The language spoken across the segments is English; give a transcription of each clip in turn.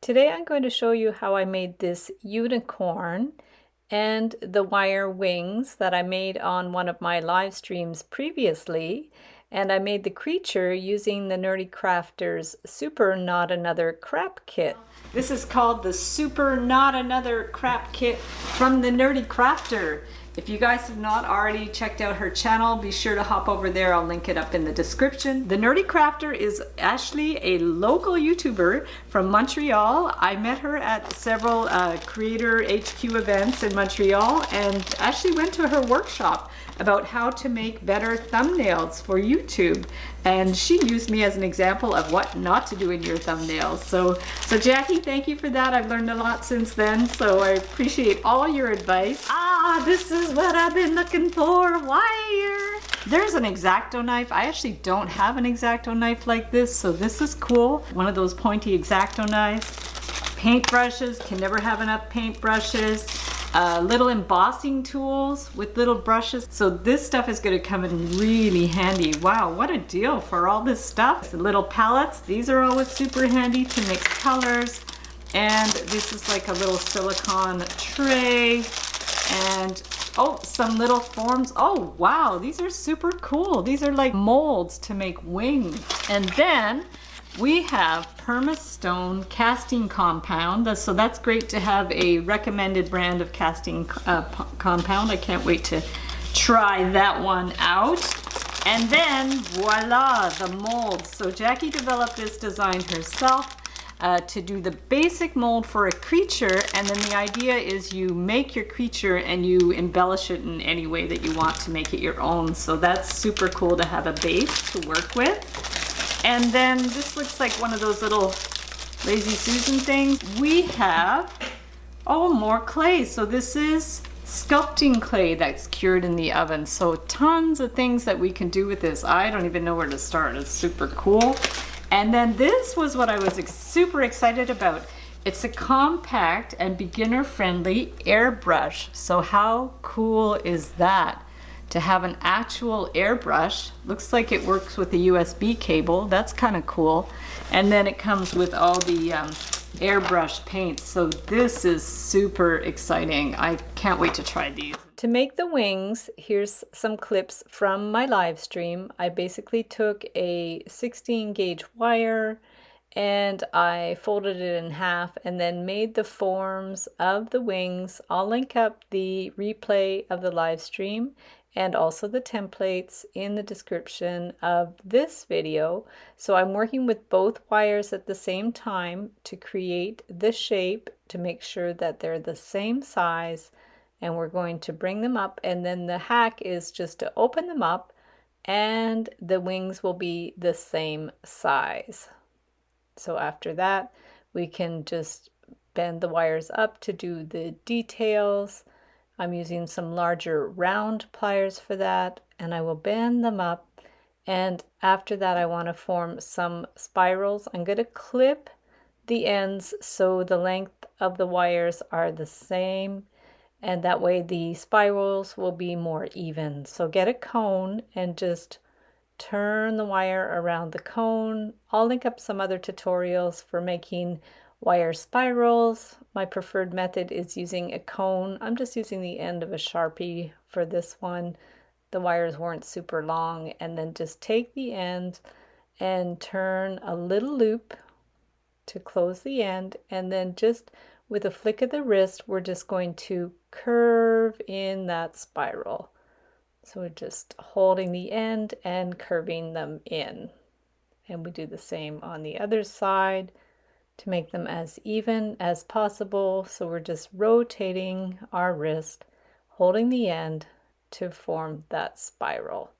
Today I'm going to show you how I made this unicorn and the wire wings that I made on one of my live streams previously. And I made the creature using the nerdecrafter's Super Not Another Crap Kit. This is called the Super Not Another Crap Kit from the nerdecrafter. If you guys have not already checked out her channel, be sure to hop over there. I'll link it up in the description. The nerdecrafter is actually a local YouTuber from Montreal. I met her at several Creator HQ events in Montreal and actually went to her workshop about how to make better thumbnails for YouTube. And she used me as an example of what not to do in your thumbnails. So Jackie, thank you for that. I've learned a lot since then, so I appreciate all your advice. This is what I've been looking for, wire. There's an X-Acto knife. I actually don't have an X-Acto knife like this, so this is cool. One of those pointy X-Acto knives. Paintbrushes, can never have enough paintbrushes. Little embossing tools with little brushes. So this stuff is going to come in really handy. Wow, what a deal for all this stuff. The little palettes, these are always super handy to mix colors. And this is like a little silicone tray. And oh, some little forms. Oh wow, these are super cool. These are like molds to make wings. And then we have Permastone casting compound. So that's great to have a recommended brand of casting compound. I can't wait to try that one out. And then voila, the molds. So Jackie developed this design herself to do the basic mold for a creature, and then the idea is you make your creature and you embellish it in any way that you want to make it your own. So that's super cool to have a base to work with. And then this looks like one of those little Lazy Susan things. We have, oh, more clay. So this is sculpting clay that's cured in the oven. So tons of things that we can do with this. I don't even know where to start. It's super cool. And then this was what I was super excited about. It's a compact and beginner-friendly airbrush. So how cool is that? To have an actual airbrush. Looks like it works with the USB cable. That's kind of cool. And then it comes with all the airbrush paints. So this is super exciting. I can't wait to try these. To make the wings, here's some clips from my live stream. I basically took a 16 gauge wire and I folded it in half and then made the forms of the wings. I'll link up the replay of the live stream and also the templates in the description of this video. So I'm working with both wires at the same time to create the shape to make sure that they're the same size, and we're going to bring them up, and then the hack is just to open them up and the wings will be the same size. So after that we can just bend the wires up to do the details. I'm using some larger round pliers for that, and I will bend them up. And after that I want to form some spirals. I'm going to clip the ends so the length of the wires are the same, and that way the spirals will be more even. So get a cone and just turn the wire around the cone. I'll link up some other tutorials for making wire spirals. My preferred method is using a cone. I'm just using the end of a Sharpie for this one. The wires weren't super long. And then just take the end and turn a little loop to close the end. And then just with a flick of the wrist, we're just going to curve in that spiral. So we're just holding the end and curving them in. And we do the same on the other side to make them as even as possible. So we're just rotating our wrist, holding the end to form that spiral.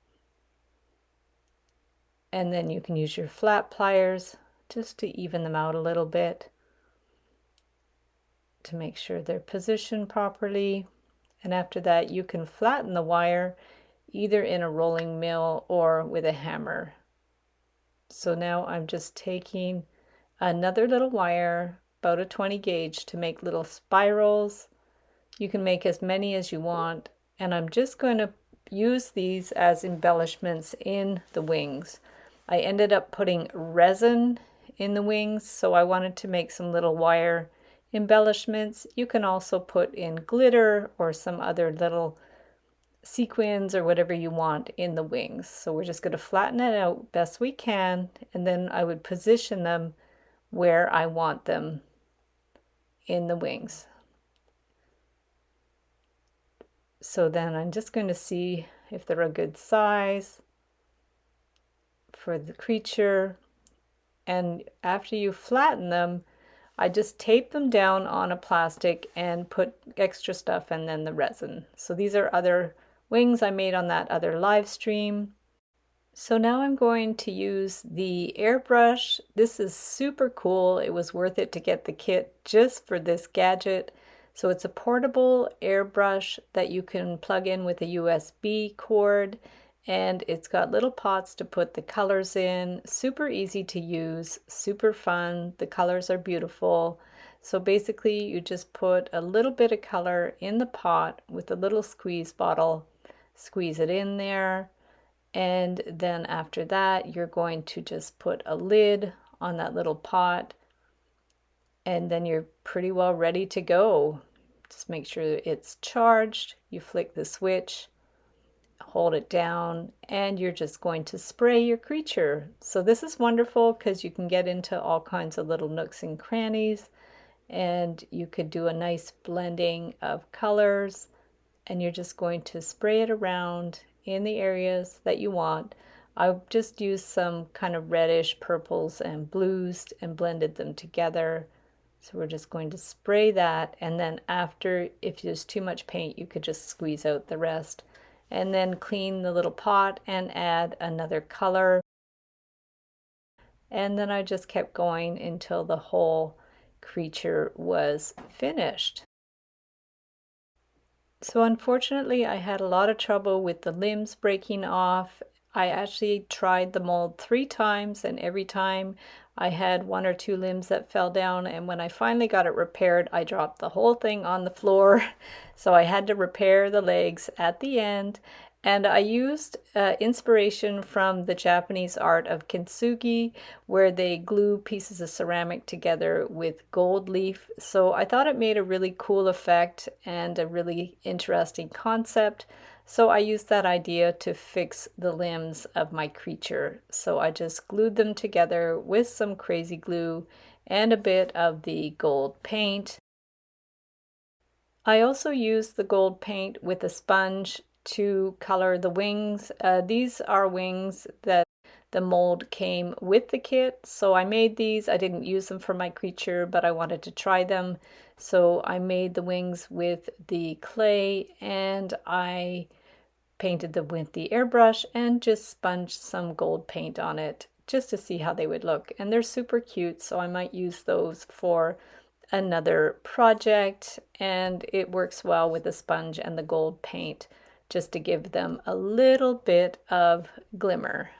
And then you can use your flat pliers just to even them out a little bit to make sure they're positioned properly. And after that you can flatten the wire either in a rolling mill or with a hammer. So now I'm just taking another little wire, about a 20 gauge, to make little spirals. You can make as many as you want, and I'm just going to use these as embellishments in the wings. I ended up putting resin in the wings, so I wanted to make some little wire embellishments. You can also put in glitter or some other little sequins or whatever you want in the wings. So we're just going to flatten it out best we can, and then I would position them where I want them in the wings. So then I'm just going to see if they're a good size for the creature. And after you flatten them, I just tape them down on a plastic and put extra stuff and then the resin. So these are other wings I made on that other live stream. So now I'm going to use the airbrush. This is super cool. It was worth it to get the kit just for this gadget. So it's a portable airbrush that you can plug in with a USB cord, and it's got little pots to put the colors in. Super easy to use, super fun. The colors are beautiful. So basically you just put a little bit of color in the pot with a little squeeze bottle, squeeze it in there, and then after that you're going to just put a lid on that little pot, and then you're pretty well ready to go. Just make sure it's charged. You flick the switch, hold it down, and you're just going to spray your creature. So this is wonderful because you can get into all kinds of little nooks and crannies, and you could do a nice blending of colors, and you're just going to spray it around in the areas that you want. I just used some kind of reddish purples and blues and blended them together. So we're just going to spray that, and then after, if there's too much paint, you could just squeeze out the rest, and then clean the little pot and add another color. And then I just kept going until the whole creature was finished. So unfortunately, I had a lot of trouble with the limbs breaking off. I actually tried the mold 3 times, and every time I had 1 or 2 limbs that fell down, and when I finally got it repaired, I dropped the whole thing on the floor. So I had to repair the legs at the end, and I used inspiration from the Japanese art of kintsugi, where they glue pieces of ceramic together with gold leaf. So I thought it made a really cool effect and a really interesting concept. So I used that idea to fix the limbs of my creature. So I just glued them together with some crazy glue and a bit of the gold paint. I also used the gold paint with a sponge to color the wings. These are wings that the mold came with the kit. So I made these. I didn't use them for my creature, but I wanted to try them. So I made the wings with the clay, and I painted them with the airbrush and just sponged some gold paint on it just to see how they would look. And they're super cute, so I might use those for another project, and it works well with the sponge and the gold paint just to give them a little bit of glimmer.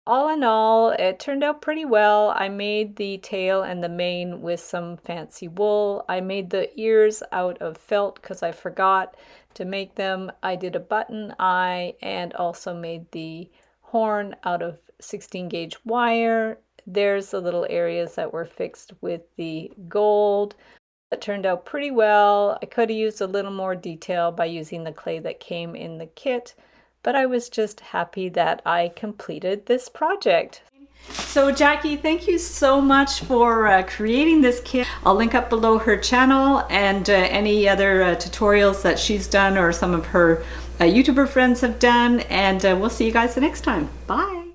All in all, it turned out pretty well. I made the tail and the mane with some fancy wool. I made the ears out of felt because I forgot to make them. I did a button eye and also made the horn out of 16 gauge wire. There's the little areas that were fixed with the gold. It turned out pretty well. I could have used a little more detail by using the clay that came in the kit, but I was just happy that I completed this project. So Jackie, thank you so much for creating this kit. I'll link up below her channel and any other tutorials that she's done or some of her YouTuber friends have done, and we'll see you guys the next time. Bye.